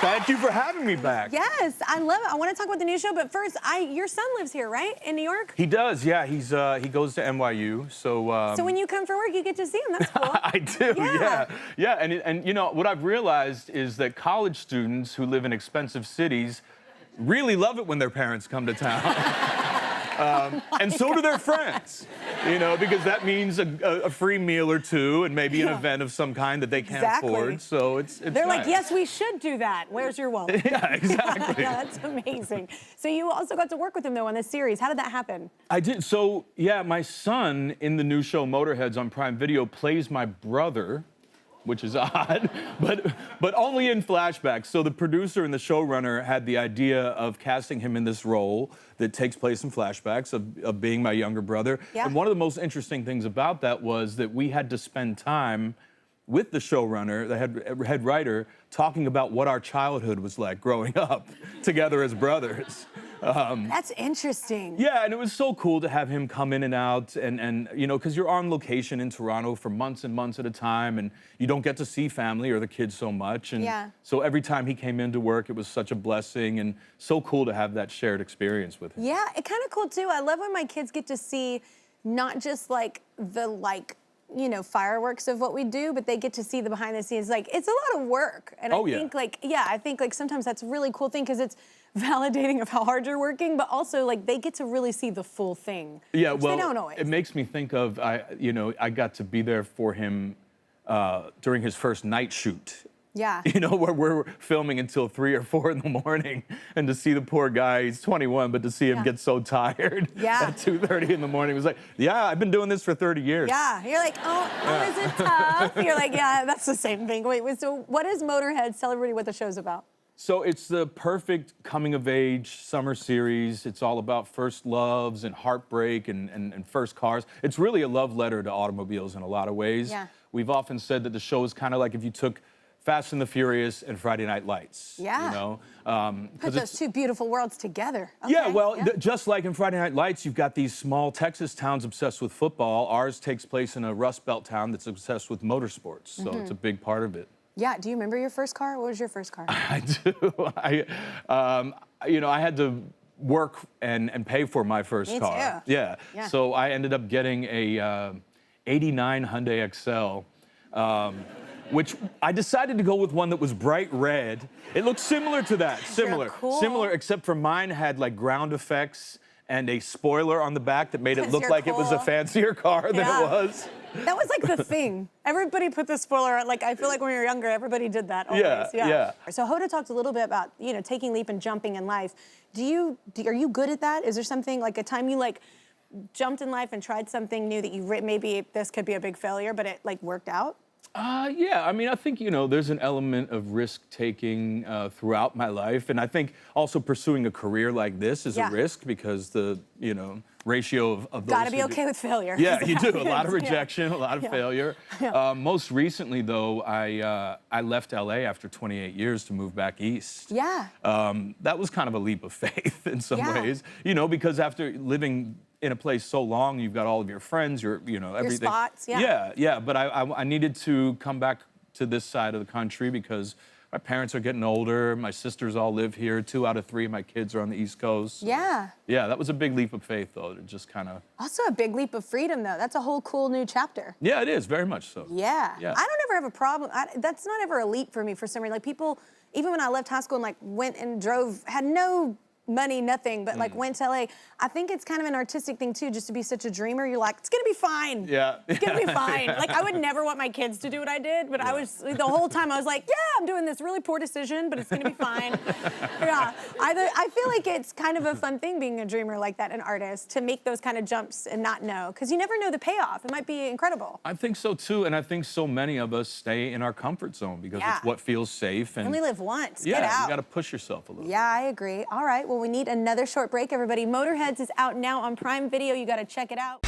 Thank you for having me back. Yes, I love it. I want to talk about the new show, but first, your son lives here, right? In New York? He does, yeah. He goes to NYU, so... So when you come for work, you get to see him. That's cool. I do, yeah. And you know, what I've realized is that college students who live in expensive cities really love it when their parents come to town. And so do their friends, you know, because that means a free meal or two and maybe an event of some kind that they can't afford. So it's They're nice. like, yes, we should do that. Where's your wallet? Yeah, exactly. Yeah, that's amazing. So you also got to work with him, though, on this series. How did that happen? I did. So, yeah, my son in the new show Motorheads on Prime Video plays my brother, which is odd, but only in flashbacks. So the producer and the showrunner had the idea of casting him in this role that takes place in flashbacks of being my younger brother. Yeah. And one of the most interesting things about that was that we had to spend time with the showrunner, the head writer, talking about what our childhood was like growing up together as brothers. That's interesting. Yeah, and it was so cool to have him come in and out and you know, because you're on location in Toronto for months and months at a time, and you don't get to see family or the kids so much. And so every time he came into work, it was such a blessing and so cool to have that shared experience with him. Yeah, it's kind of cool, too. I love when my kids get to see not just, like, you know, fireworks of what we do, but they get to see the behind the scenes. Like, it's a lot of work. And I think, like, sometimes that's a really cool thing because it's validating of how hard you're working, but also, like, they get to really see the full thing. Yeah, well, they don't always. It makes me think of, you know, I got to be there for him during his first night shoot. Yeah. You know, where we're filming until 3 or 4 in the morning, and to see the poor guy, he's 21, but to see him get so tired at 2:30 in the morning, it was like, yeah, I've been doing this for 30 years. Yeah, you're like, oh, is it tough? You're like, yeah, that's the same thing. Wait, so what is Motorheads? Tell everybody what the show's about. So it's the perfect coming-of-age summer series. It's all about first loves and heartbreak and first cars. It's really a love letter to automobiles in a lot of ways. Yeah. We've often said that the show is kind of like if you took Fast and the Furious and Friday Night Lights. Yeah. You know? Put those two beautiful worlds together. Okay. Yeah, well, just like in Friday Night Lights, you've got these small Texas towns obsessed with football. Ours takes place in a Rust Belt town that's obsessed with motorsports, so it's a big part of it. Yeah, do you remember your first car? What was your first car? I do. You know, I had to work and pay for my first car. Too. Yeah. So I ended up getting a 89 Hyundai XL. Which I decided to go with one that was bright red. It looked similar to that, similar, except for mine had like ground effects and a spoiler on the back that made it look like it was a fancier car than it was. That was like the thing. Everybody put the spoiler on. Like, I feel like when we were younger, everybody did that always. Yeah. So Hoda talked a little bit about, you know, taking leap and jumping in life. Are you good at that? Is there something, like a time you like jumped in life and tried something new that you maybe this could be a big failure, but it like worked out? Yeah, I mean, I think, you know, there's an element of risk-taking throughout my life, and I think also pursuing a career like this is a risk because the, you know, ratio of those... Gotta be okay with failure. Yeah, you do. A lot of rejection, a lot of failure. Most recently, though, I left LA after 28 years to move back east. Yeah. That was kind of a leap of faith in some ways, you know, because after living in a place so long, you've got all of your friends, you know, everything. Your spots, Yeah, but I needed to come back to this side of the country because my parents are getting older, my sisters all live here, 2 out of 3 of my kids are on the East Coast. So, yeah, that was a big leap of faith, though, to just kind of... Also a big leap of freedom, though. That's a whole cool new chapter. Yeah, it is, very much so. Yeah. I don't ever have a problem. That's not ever a leap for me for some reason. Like, people, even when I left high school and, like, went and drove, had no money, nothing, but like went to LA. I think it's kind of an artistic thing too, just to be such a dreamer. You're like, it's gonna be fine. Yeah. It's gonna be fine. Like, I would never want my kids to do what I did, but I was, the whole time I was like, yeah, I'm doing this really poor decision, but it's gonna be fine. I feel like it's kind of a fun thing being a dreamer like that, an artist, to make those kind of jumps and not know, because you never know the payoff. It might be incredible. I think so too, and I think so many of us stay in our comfort zone because it's what feels safe. And you only live once. Yeah, get out. You gotta push yourself a little. Yeah, I agree. All right, well, we need another short break, everybody. Motorheads is out now on Prime Video. You gotta check it out.